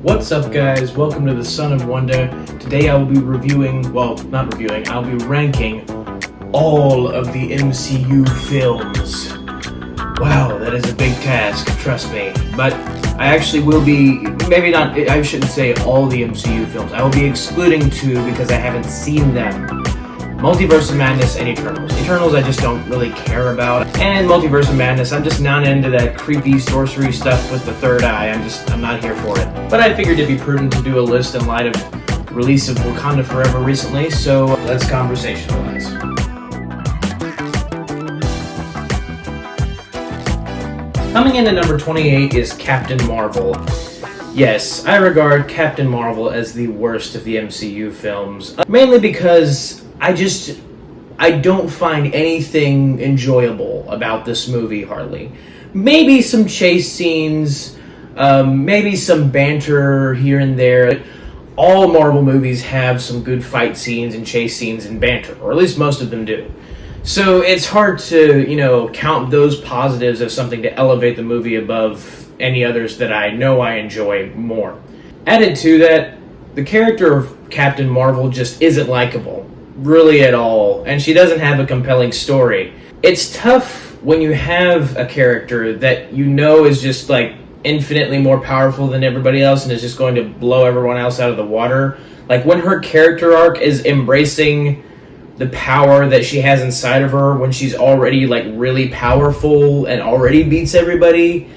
What's up, guys? Welcome to the Son of Wonder. Today I will be I'll be ranking all of the MCU films. Wow, that is a big task, trust me. But I actually will be, I shouldn't say all the MCU films. I will be excluding two because I haven't seen them. Multiverse of Madness and Eternals. Eternals I just don't really care about. And Multiverse of Madness, I'm just not into that creepy sorcery stuff with the third eye. I'm not here for it. But I figured it'd be prudent to do a list in light of the release of Wakanda Forever recently, so let's conversationalize. Coming in at number 28 is Captain Marvel. Yes, I regard Captain Marvel as the worst of the MCU films, mainly because I don't find anything enjoyable about this movie, hardly. Maybe some chase scenes, maybe some banter here and there. All Marvel movies have some good fight scenes and chase scenes and banter, or at least most of them do. So it's hard to, count those positives as something to elevate the movie above any others that I know I enjoy more. Added to that, the character of Captain Marvel just isn't likable. Really at all, and she doesn't have a compelling story. It's tough when you have a character that you know is just like infinitely more powerful than everybody else and is just going to blow everyone else out of the water. Like when her character arc is embracing the power that she has inside of her when she's already like really powerful and already beats everybody.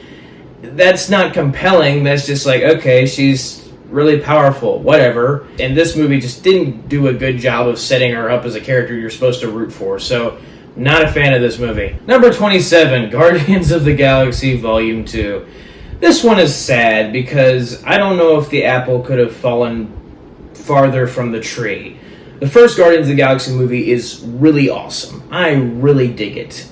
That's not compelling. That's just like, okay, she's really powerful, whatever. And this movie just didn't do a good job of setting her up as a character you're supposed to root for, so not a fan of this movie. Number 27, Guardians of the Galaxy Volume 2. This one is sad because I don't know if the apple could have fallen farther from the tree. The first Guardians of the Galaxy movie is really awesome. I really dig it.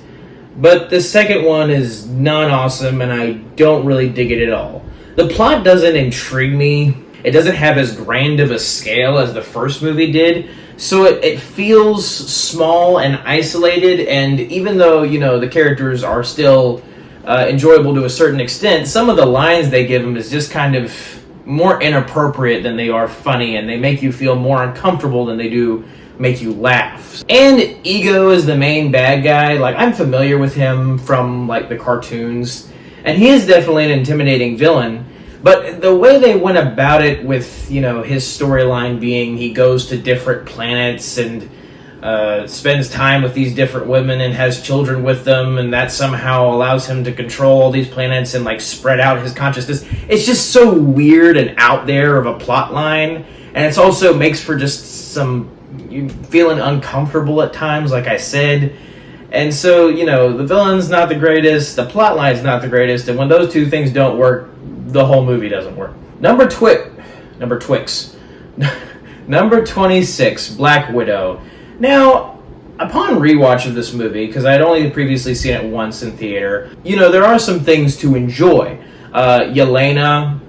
But the second one is not awesome, and I don't really dig it at all. The plot doesn't intrigue me. It doesn't have as grand of a scale as the first movie did, so it feels small and isolated, and even though, the characters are still enjoyable to a certain extent, some of the lines they give them is just kind of more inappropriate than they are funny, and they make you feel more uncomfortable than they do make you laugh. And Ego is the main bad guy. Like, I'm familiar with him from, like, the cartoons, and he is definitely an intimidating villain. But the way they went about it with, his storyline being he goes to different planets and spends time with these different women and has children with them, and that somehow allows him to control all these planets and, like, spread out his consciousness. It's just so weird and out there of a plot line, and it also makes for just some feeling uncomfortable at times, like I said. And so, the villain's not the greatest, the plot line's not the greatest, and when those two things don't work, the whole movie doesn't work. Number 26, Black Widow. Now, upon rewatch of this movie, because I'd only previously seen it once in theater, there are some things to enjoy. Yelena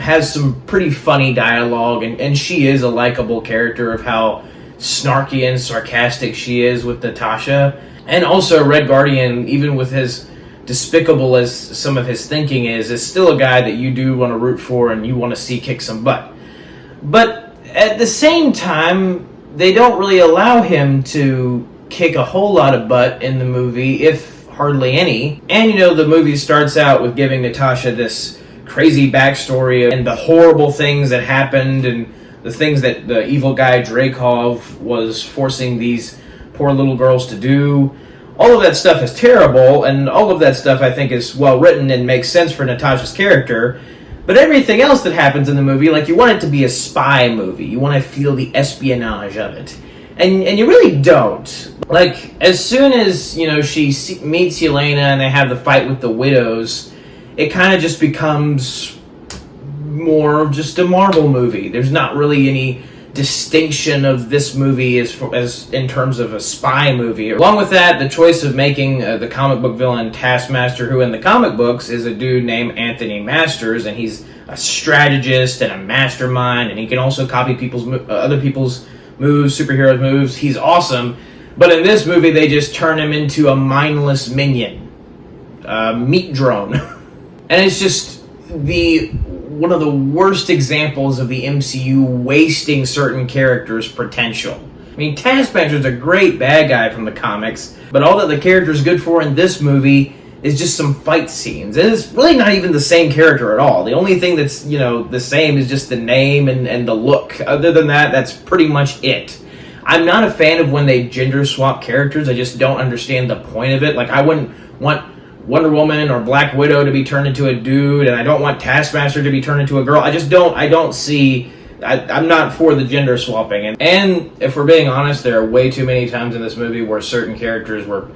has some pretty funny dialogue, and she is a likable character of how snarky and sarcastic she is with Natasha. And also Red Guardian, even with his despicable as some of his thinking is still a guy that you do want to root for and you want to see kick some butt. But at the same time, they don't really allow him to kick a whole lot of butt in the movie, if hardly any. And the movie starts out with giving Natasha this crazy backstory and the horrible things that happened and the things that the evil guy Dreykov was forcing these poor little girls to do. All of that stuff is terrible, and all of that stuff I think is well written and makes sense for Natasha's character. But everything else that happens in the movie, like, you want it to be a spy movie. You want to feel the espionage of it. And you really don't. Like, as soon as, she meets Yelena and they have the fight with the widows, it kind of just becomes more of just a Marvel movie. There's not really any distinction of this movie as in terms of a spy movie. Along with that, the choice of making the comic book villain Taskmaster, who in the comic books is a dude named Anthony Masters, and he's a strategist and a mastermind, and he can also copy other people's moves, superheroes' moves. He's awesome. But in this movie, they just turn him into a mindless minion, meat drone. And it's just the one of the worst examples of the MCU wasting certain characters' potential. I mean, Taskmaster's a great bad guy from the comics, but all that the character's good for in this movie is just some fight scenes. And it's really not even the same character at all. The only thing that's, the same is just the name and the look. Other than that, that's pretty much it. I'm not a fan of when they gender swap characters. I just don't understand the point of it. Like, I wouldn't want Wonder Woman or Black Widow to be turned into a dude, and I don't want Taskmaster to be turned into a girl. I'm not for the gender swapping. And if we're being honest, there are way too many times in this movie where certain characters were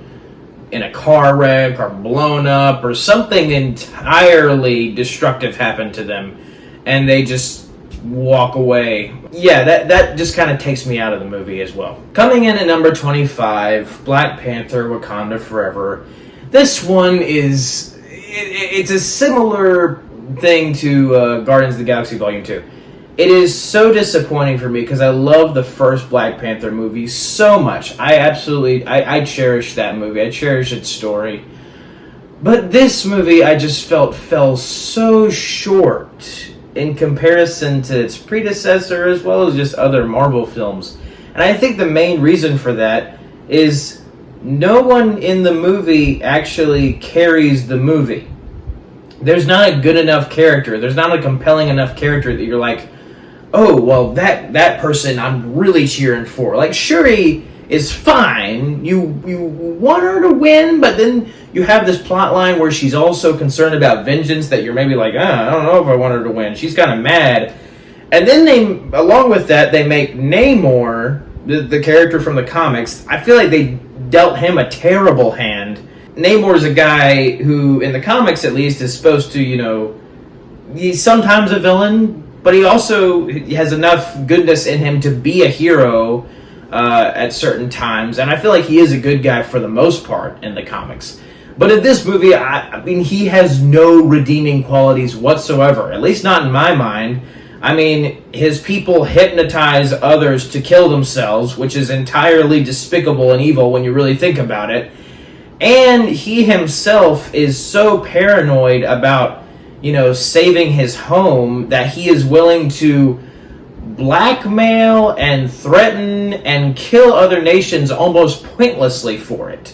in a car wreck or blown up or something entirely destructive happened to them, and they just walk away. Yeah, that just kind of takes me out of the movie as well. Coming in at number 25, Black Panther, Wakanda Forever. This one it's a similar thing to Guardians of the Galaxy Volume 2. It is so disappointing for me because I love the first Black Panther movie so much. I cherish that movie. I cherish its story. But this movie I just felt fell so short in comparison to its predecessor as well as just other Marvel films. And I think the main reason for that is no one in the movie actually carries the movie. There's not a good enough character. There's not a compelling enough character that you're like, oh, well, that person I'm really cheering for. Like, Shuri is fine. You want her to win, but then you have this plot line where she's also concerned about vengeance that you're maybe like, I don't know if I want her to win. She's kind of mad. And then along with that, they make Namor, the character from the comics, I feel like they dealt him a terrible hand. Namor's a guy who, in the comics at least, is supposed to, he's sometimes a villain, but he also has enough goodness in him to be a hero at certain times, and I feel like he is a good guy for the most part in the comics. But in this movie, I mean, he has no redeeming qualities whatsoever, at least not in my mind. I mean, his people hypnotize others to kill themselves, which is entirely despicable and evil when you really think about it. And he himself is so paranoid about, saving his home that he is willing to blackmail and threaten and kill other nations almost pointlessly for it.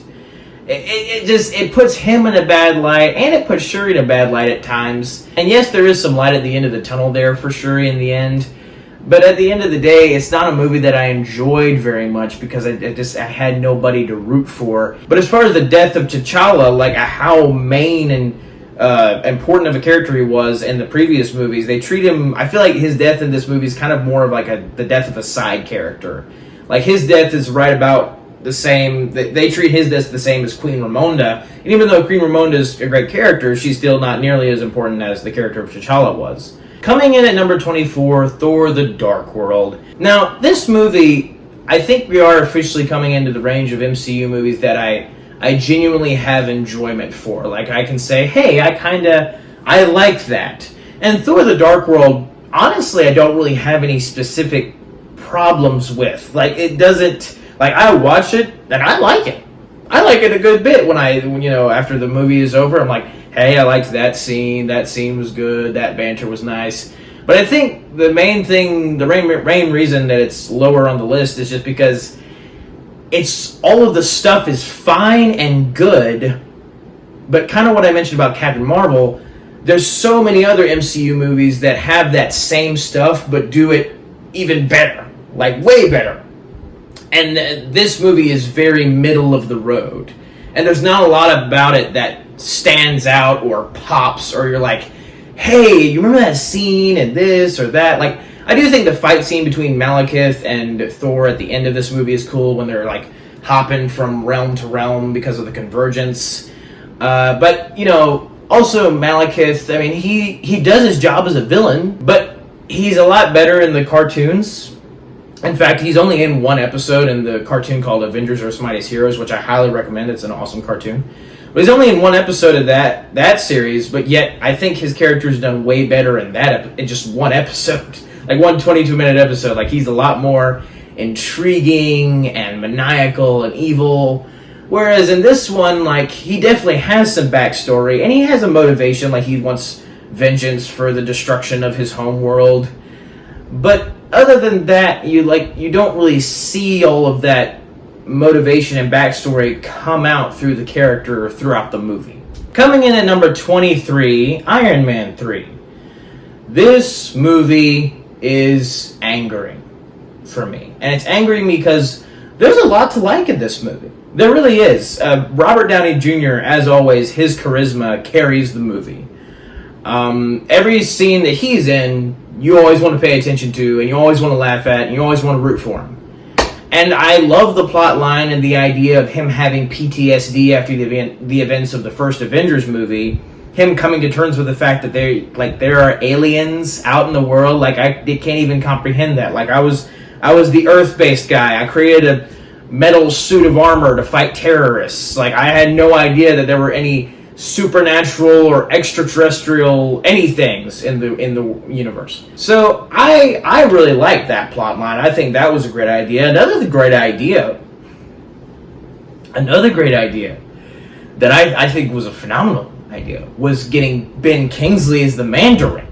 It puts him in a bad light, and it puts Shuri in a bad light at times. And yes, there is some light at the end of the tunnel there for Shuri in the end. But at the end of the day, it's not a movie that I enjoyed very much because I had nobody to root for. But as far as the death of T'Challa, like how main and important of a character he was in the previous movies, they treat him, I feel like his death in this movie is kind of more of like the death of a side character. Like his death is right about the same, they treat his death the same as Queen Ramonda. And even though Queen Ramonda is a great character, she's still not nearly as important as the character of T'Challa was. Coming in at number 24, Thor: The Dark World. Now, this movie, I think we are officially coming into the range of MCU movies that I genuinely have enjoyment for. Like, I can say, hey, I like that. And Thor: The Dark World, honestly, I don't really have any specific problems with. Like, it doesn't, like, I watch it, and I like it. I like it a good bit when after the movie is over, I'm like, hey, I liked that scene was good, that banter was nice. But I think the main reason that it's lower on the list is just because all of the stuff is fine and good, but kind of what I mentioned about Captain Marvel, there's so many other MCU movies that have that same stuff, but do it even better, like way better. And this movie is very middle of the road. And there's not a lot about it that stands out or pops, or you're like, hey, you remember that scene and this or that? Like, I do think the fight scene between Malekith and Thor at the end of this movie is cool when they're like hopping from realm to realm because of the convergence. But, also Malekith, I mean, he does his job as a villain, but he's a lot better in the cartoons. In fact, he's only in one episode in the cartoon called Avengers Earth's Mightiest Heroes, which I highly recommend. It's an awesome cartoon. But he's only in one episode of that series, but yet I think his character's done way better in just one episode. Like one 22-minute episode. Like, he's a lot more intriguing and maniacal and evil. Whereas in this one, like, he definitely has some backstory, and he has a motivation, like he wants vengeance for the destruction of his home world. But other than that, you don't really see all of that motivation and backstory come out through the character throughout the movie. Coming in at number 23, Iron Man 3. This movie is angering for me. And it's angering me because there's a lot to like in this movie. There really is. Robert Downey Jr., as always, his charisma carries the movie. Every scene that he's in, you always want to pay attention to, and you always want to laugh at, and you always want to root for him. And I love the plot line and the idea of him having PTSD after the events of the first Avengers movie. Him coming to terms with the fact that there are aliens out in the world. They can't even comprehend that. I was the Earth-based guy. I created a metal suit of armor to fight terrorists. I had no idea that there were any supernatural or extraterrestrial anythings in the universe. So I really like that plot line. I think that was a great idea. Another great idea that I think was a phenomenal idea was getting Ben Kingsley as the Mandarin.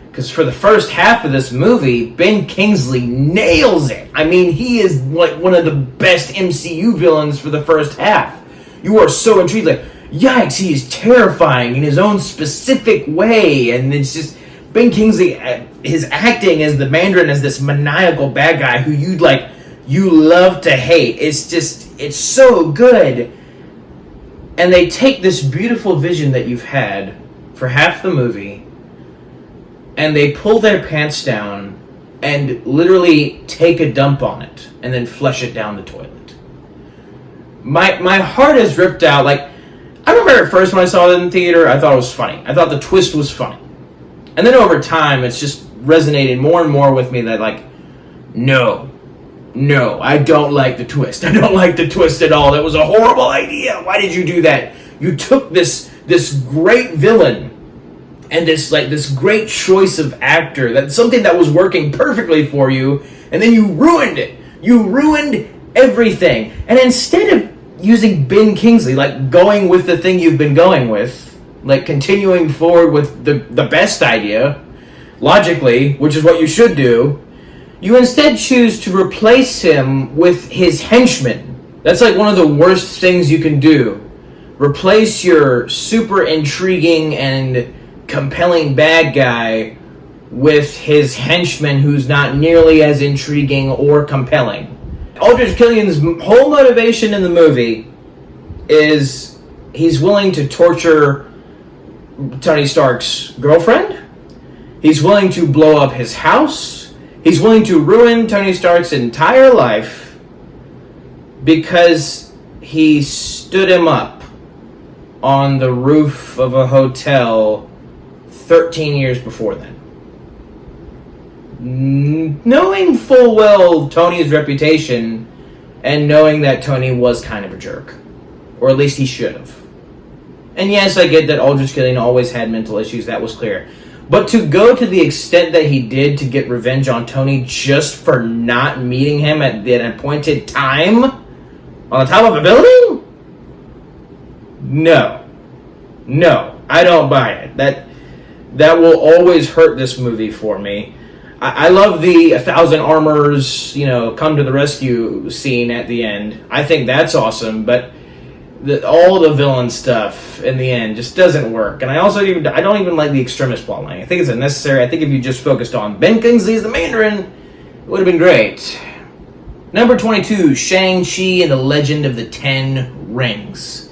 Because for the first half of this movie, Ben Kingsley nails it. I mean, he is one of the best MCU villains for the first half. You are so intrigued, yikes, he is terrifying in his own specific way. And it's just, Ben Kingsley, his acting as the Mandarin, as this maniacal bad guy who you love to hate. It's so good. And they take this beautiful vision that you've had for half the movie, and they pull their pants down and literally take a dump on it and then flush it down the toilet. My heart is ripped out. I remember at first when I saw it in the theater, I thought it was funny. I thought the twist was funny. And then over time, it's just resonated more and more with me that no, I don't like the twist. I don't like the twist at all. That was a horrible idea. Why did you do that? You took this great villain and this great choice of actor, that's something that was working perfectly for you, and then you ruined it. You ruined everything. And instead of using Ben Kingsley, going with the thing you've been going with, continuing forward with the best idea, logically, which is what you should do, you instead choose to replace him with his henchman. That's one of the worst things you can do. Replace your super intriguing and compelling bad guy with his henchman who's not nearly as intriguing or compelling. Aldrich Killian's whole motivation in the movie is he's willing to torture Tony Stark's girlfriend. He's willing to blow up his house. He's willing to ruin Tony Stark's entire life because he stood him up on the roof of a hotel 13 years before then. Knowing full well Tony's reputation and knowing that Tony was kind of a jerk. Or at least he should have. And yes, I get that Aldrich Killian always had mental issues, that was clear. But to go to the extent that he did to get revenge on Tony just for not meeting him at an appointed time on the top of a building? No, I don't buy it. That will always hurt this movie for me. I love the 1,000 armors, come to the rescue scene at the end. I think that's awesome, but all the villain stuff in the end just doesn't work. And I don't even like the extremist plotline. I think it's unnecessary. I think if you just focused on Ben Kingsley as the Mandarin, it would have been great. Number 22, Shang-Chi and the Legend of the Ten Rings.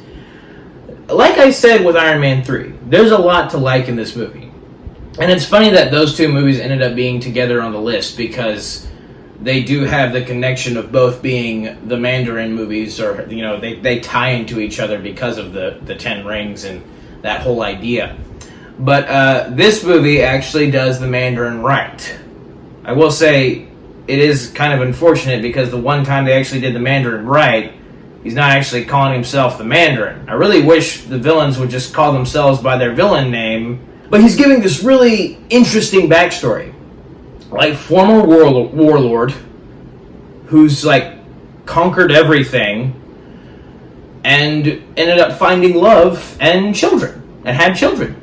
Like I said with Iron Man 3, there's a lot to like in this movie. And it's funny that those two movies ended up being together on the list because they do have the connection of both being the Mandarin movies, or they tie into each other because of the Ten Rings and that whole idea. But this movie actually does the Mandarin right. I will say it is kind of unfortunate because the one time they actually did the Mandarin right, he's not actually calling himself the Mandarin. I really wish the villains would just call themselves by their villain name. But he's giving this really interesting backstory. Former warlord who's conquered everything and ended up finding love and children and had children.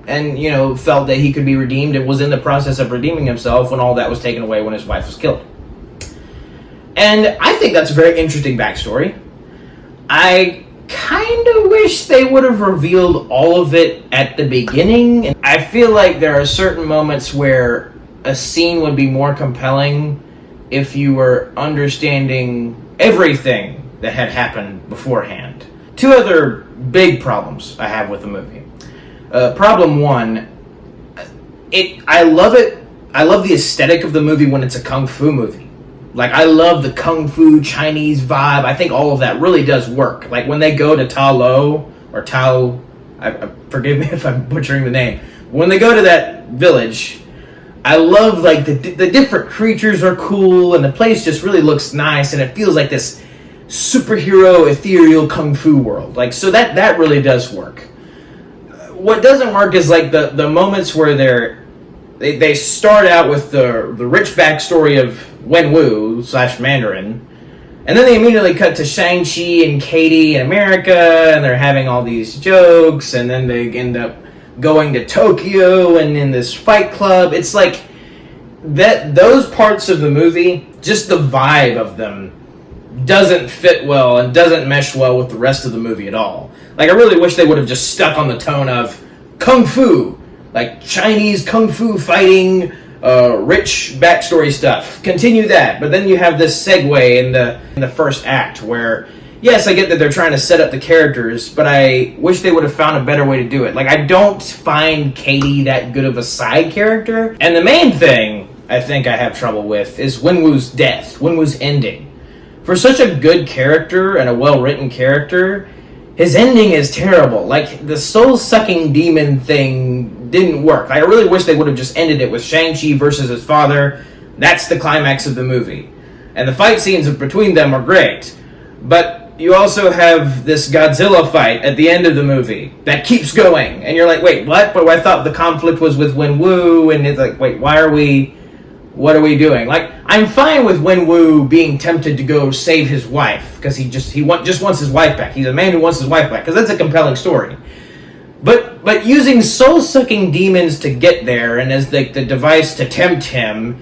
and, you know, felt that he could be redeemed and was in the process of redeeming himself when all that was taken away when his wife was killed. And I think that's a very interesting backstory. I kind of wish they would have revealed all of it at the beginning. I feel like there are certain moments where a scene would be more compelling if you were understanding everything that had happened beforehand. Two other big problems I have with the movie. Problem one, I love it. I love the aesthetic of the movie when it's a kung fu movie. Like, I love the kung fu Chinese vibe. I think all of that really does work. Like, when they go to Ta Lo, or Tao, forgive me if I'm butchering the name. When they go to that village, I love, like, the different creatures are cool, and the place just really looks nice, and it feels like this superhero, ethereal kung fu world. Like, so that really does work. What doesn't work is, like, the moments where they start out with the rich backstory of Wenwu / Mandarin, and then they immediately cut to Shang-Chi and Katie in America, and they're having all these jokes, and then they end up going to Tokyo and in this fight club. It's like that those parts of the movie, just the vibe of them doesn't fit well and doesn't mesh well with the rest of the movie at all. Like, I really wish they would have just stuck on the tone of kung fu, like Chinese kung fu fighting, rich backstory stuff. Continue that, but then you have this segue in the first act where, yes, I get that they're trying to set up the characters, but I wish they would have found a better way to do it. Like, I don't find Katie that good of a side character. And the main thing I think I have trouble with is Wenwu's death, Wenwu's ending. For such a good character and a well-written character, his ending is terrible. Like, the soul-sucking demon thing didn't work. I really wish they would have just ended it with Shang-Chi versus his father. That's the climax of the movie. And the fight scenes between them are great. But you also have this Godzilla fight at the end of the movie that keeps going. And you're like, wait, what? But I thought the conflict was with Wenwu, and it's like, wait, what are we doing? Like, I'm fine with Wenwu being tempted to go save his wife, because he just wants his wife back. He's a man who wants his wife back, because that's a compelling story. But using soul-sucking demons to get there, and as the device to tempt him,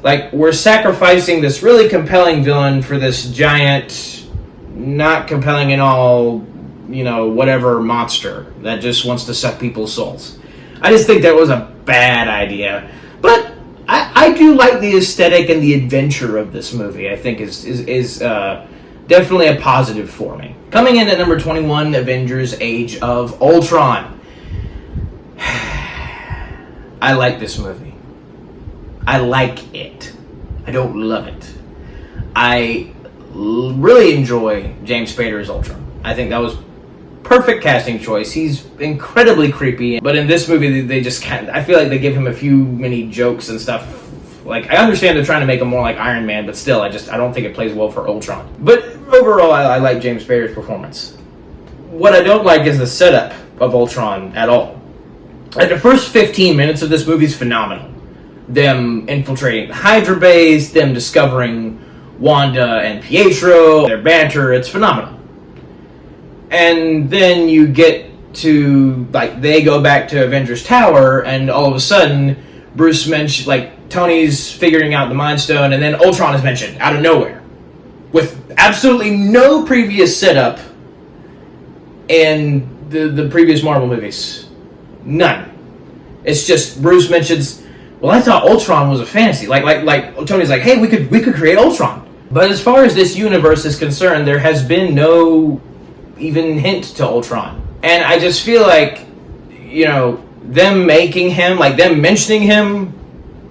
like, we're sacrificing this really compelling villain for this giant, not compelling at all, you know, whatever monster that just wants to suck people's souls. I just think that was a bad idea. But I do like the aesthetic and the adventure of this movie. I think is definitely a positive for me. Coming in at number 21, Avengers: Age of Ultron. I like this movie. I like it. I don't love it. I really enjoy James Spader as Ultron. I think that was perfect casting choice. He's incredibly creepy, but in this movie they just can't. I feel like they give him a few many jokes and stuff. Like, I understand they're trying to make him more like Iron Man, but still, I don't think it plays well for Ultron. But overall, I like James Spader's performance. What I don't like is the setup of Ultron at all. Like, the first 15 minutes of this movie is phenomenal. Them infiltrating the Hydra base, them discovering Wanda and Pietro, their banter, it's phenomenal. And then you get to, like, they go back to Avengers Tower, and all of a sudden, Bruce mentioned, like, Tony's figuring out the Mind Stone, and then Ultron is mentioned out of nowhere, with absolutely no previous setup in the previous Marvel movies. None. It's just Bruce mentions, well, I thought Ultron was a fantasy. Like Tony's like, hey, we could create Ultron. But as far as this universe is concerned, there has been no even hint to Ultron. And I just feel like, you know, them making him, like them mentioning him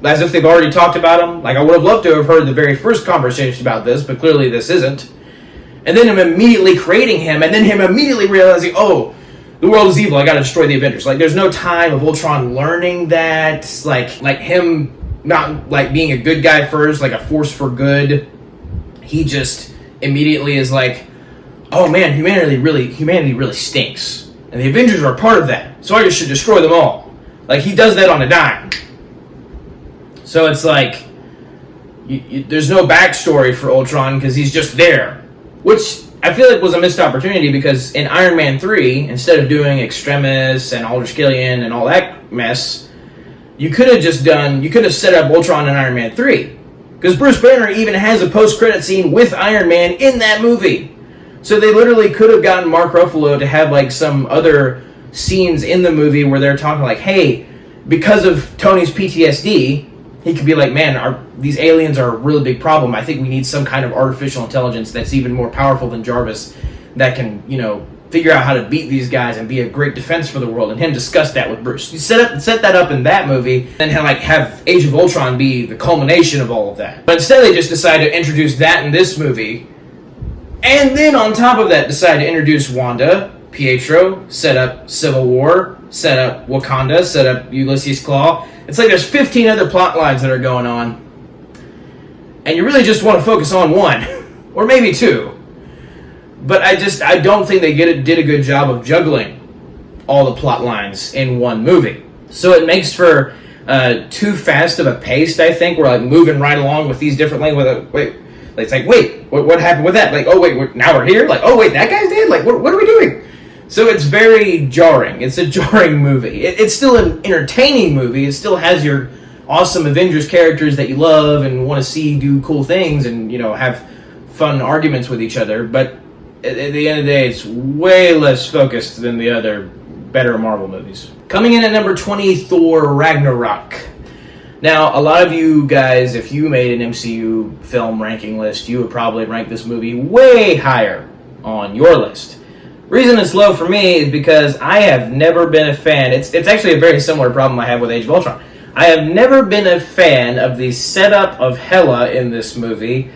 as if they've already talked about him. Like, I would have loved to have heard the very first conversation about this, but clearly this isn't. And then him immediately creating him, and then him immediately realizing, oh, the world is evil, I gotta destroy the Avengers. Like, there's no time of Ultron learning that, like him not, like, being a good guy first, like a force for good. He just immediately is like, oh man, humanity really stinks. And the Avengers are a part of that, so I just should destroy them all. Like, he does that on a dime. So it's like, there's no backstory for Ultron because he's just there. Which I feel it was a missed opportunity because in Iron Man 3, instead of doing Extremis and Aldrich Killian and all that mess, you could have set up Ultron in Iron Man 3. Because Bruce Banner even has a post-credit scene with Iron Man in that movie. So they literally could have gotten Mark Ruffalo to have like some other scenes in the movie where they're talking like, hey, because of Tony's PTSD, he could be like, man, these aliens are a really big problem. I think we need some kind of artificial intelligence that's even more powerful than Jarvis that can, figure out how to beat these guys and be a great defense for the world, and him discuss that with Bruce. You set that up in that movie, and have Age of Ultron be the culmination of all of that. But instead they just decide to introduce that in this movie, and then on top of that decide to introduce Wanda, Pietro, set up Civil War, set up Wakanda, set up Ulysses Claw. It's like there's 15 other plot lines that are going on, and you really just want to focus on one, or maybe two. But I don't think they did a good job of juggling all the plot lines in one movie. So it makes for too fast of a pace, I think. We're like moving right along with these different lanes. It's like, wait, what happened with that? Like, oh wait, now we're here. Like, oh wait, that guy's dead. Like, what are we doing? So it's very jarring. It's a jarring movie. It's still an entertaining movie. It still has your awesome Avengers characters that you love and want to see do cool things and have fun arguments with each other. But at the end of the day, it's way less focused than the other better Marvel movies. Coming in at number 20, Thor Ragnarok. Now, a lot of you guys, if you made an MCU film ranking list, you would probably rank this movie way higher on your list. Reason it's low for me is because I have never been a fan. It's actually a very similar problem I have with Age of Ultron. I have never been a fan of the setup of Hela in this movie.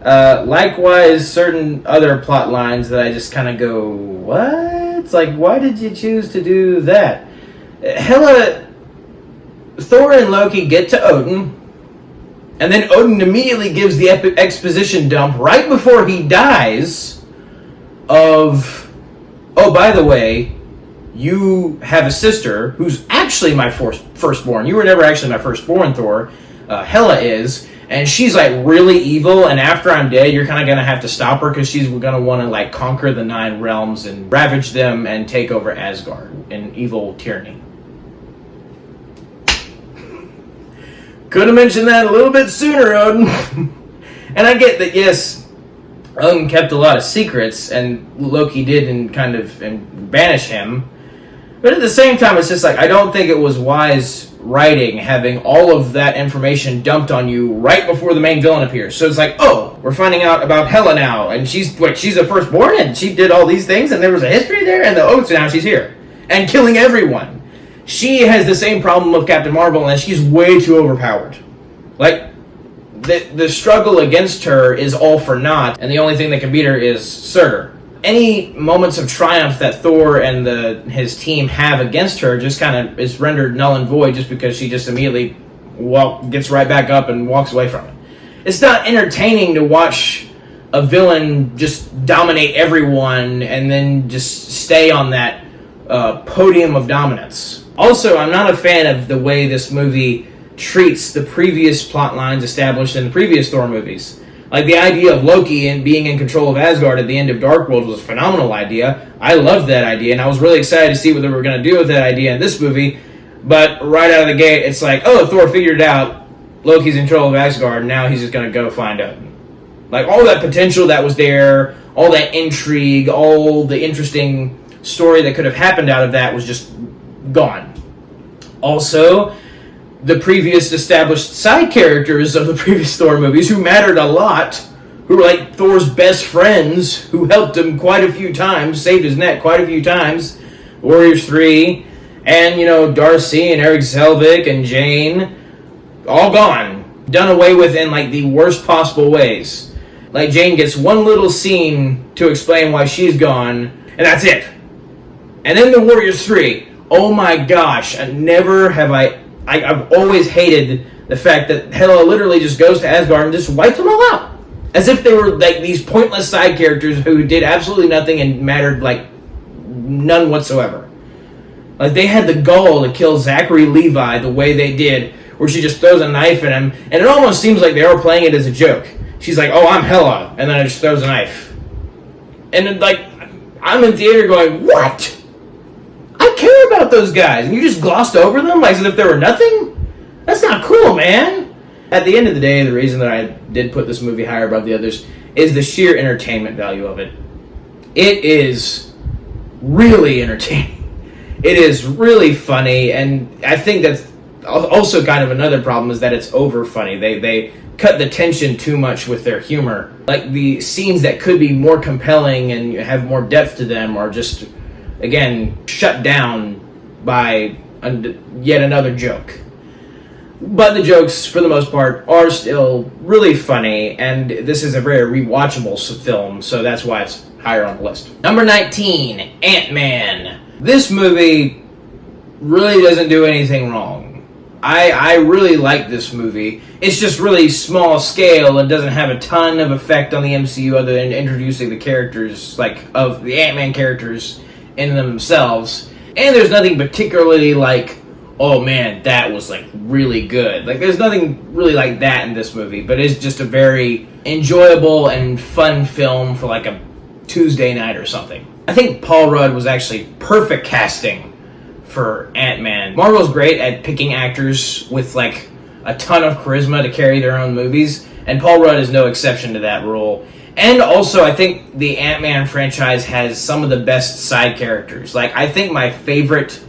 Likewise, certain other plot lines that I just kind of go, what? It's like, why did you choose to do that? Thor and Loki get to Odin, and then Odin immediately gives the exposition dump right before he dies of, oh, by the way, you have a sister who's actually my firstborn. You were never actually my firstborn, Thor. Hela is. And she's like really evil, and after I'm dead, you're kind of going to have to stop her because she's going to want to like conquer the 9 realms and ravage them and take over Asgard in evil tyranny. Could have mentioned that a little bit sooner, Odin. And I get that, yes, Odin kept a lot of secrets, and Loki did and banish him. But at the same time, it's just like, I don't think it was wise writing having all of that information dumped on you right before the main villain appears. So it's like, oh, we're finding out about Hela now, and she's a firstborn, and she did all these things, and there was a history there, and so now she's here and killing everyone. She has the same problem of Captain Marvel, and she's way too overpowered. Like, the struggle against her is all for naught, and the only thing that can beat her is Surtur. Any moments of triumph that Thor and his team have against her just kind of is rendered null and void just because she just immediately gets right back up and walks away from it. It's not entertaining to watch a villain just dominate everyone and then just stay on that podium of dominance. Also, I'm not a fan of the way this movie treats the previous plot lines established in the previous Thor movies. Like, the idea of Loki and being in control of Asgard at the end of Dark World was a phenomenal idea. I loved that idea, and I was really excited to see what they were going to do with that idea in this movie. But right out of the gate, it's like, oh, Thor figured it out. Loki's in control of Asgard, and now he's just going to go find Odin. Like, all that potential that was there, all that intrigue, all the interesting story that could have happened out of that was just gone. Also, the previous established side characters of the previous Thor movies who mattered a lot, who were like Thor's best friends, who helped him quite a few times, saved his neck quite a few times, Warriors 3, and, Darcy and Eric Selvig and Jane, all gone. Done away with in, like, the worst possible ways. Like, Jane gets one little scene to explain why she's gone, and that's it. And then the Warriors 3. Oh my gosh, I've always hated the fact that Hela literally just goes to Asgard and just wipes them all out. As if they were like these pointless side characters who did absolutely nothing and mattered like none whatsoever. Like, they had the gall to kill Zachary Levi the way they did, where she just throws a knife at him, and it almost seems like they were playing it as a joke. She's like, oh, I'm Hela, and then it just throws a knife. And then, like, I'm in theater going, what? I care about those guys, and you just glossed over them like as if they were nothing? That's not cool, man. At the end of the day, the reason that I did put this movie higher above the others is the sheer entertainment value of it. It is really entertaining. It is really funny, and I think that's also kind of another problem is that it's over funny. They cut the tension too much with their humor. Like, the scenes that could be more compelling and have more depth to them are just, again, shut down by yet another joke. But the jokes, for the most part, are still really funny, and this is a very rewatchable film, so that's why it's higher on the list. Number 19, Ant-Man. This movie really doesn't do anything wrong. I really like this movie. It's just really small scale and doesn't have a ton of effect on the MCU other than introducing the characters, like, of the Ant-Man characters in themselves. And there's nothing particularly like, oh man, that was like really good. Like, there's nothing really like that in this movie, but it's just a very enjoyable and fun film for like a Tuesday night or something. I think Paul Rudd was actually perfect casting for Ant-Man. Marvel's great at picking actors with like a ton of charisma to carry their own movies, and Paul Rudd is no exception to that rule. And also, I think the Ant-Man franchise has some of the best side characters. Like, I think my favorite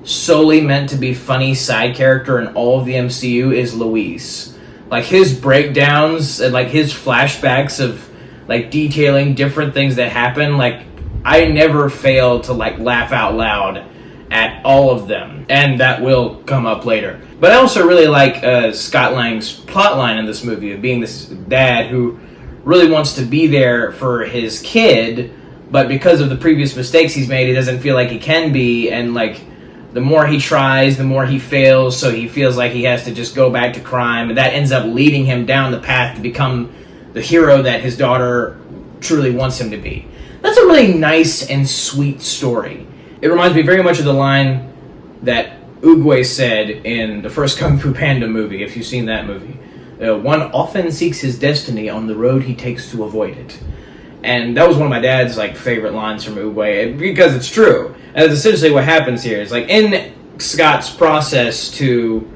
solely meant to be funny side character in all of the MCU is Luis. Like, his breakdowns and like his flashbacks of like detailing different things that happen, like, I never fail to like laugh out loud at all of them, and that will come up later. But I also really like Scott Lang's plotline in this movie of being this dad who really wants to be there for his kid, but because of the previous mistakes he's made, he doesn't feel like he can be, and like the more he tries, the more he fails, so he feels like he has to just go back to crime, and that ends up leading him down the path to become the hero that his daughter truly wants him to be. That's a really nice and sweet story. It reminds me very much of the line that Oogway said in the first Kung Fu Panda movie, if you've seen that movie. One often seeks his destiny on the road he takes to avoid it. And that was one of my dad's like favorite lines from Oogway, because it's true. And it's essentially what happens here. It's like in Scott's process to,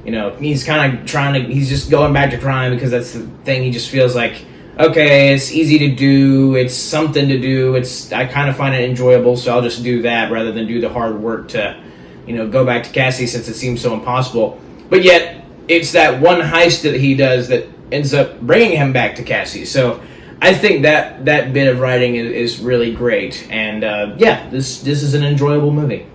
you know, he's kind of he's just going back to crime because that's the thing. He just feels like, okay, it's easy to do, it's something to do, I kind of find it enjoyable, so I'll just do that rather than do the hard work to, you know, go back to Cassie since it seems so impossible. But yet, it's that one heist that he does that ends up bringing him back to Cassie. So I think that bit of writing is really great, and yeah, this is an enjoyable movie.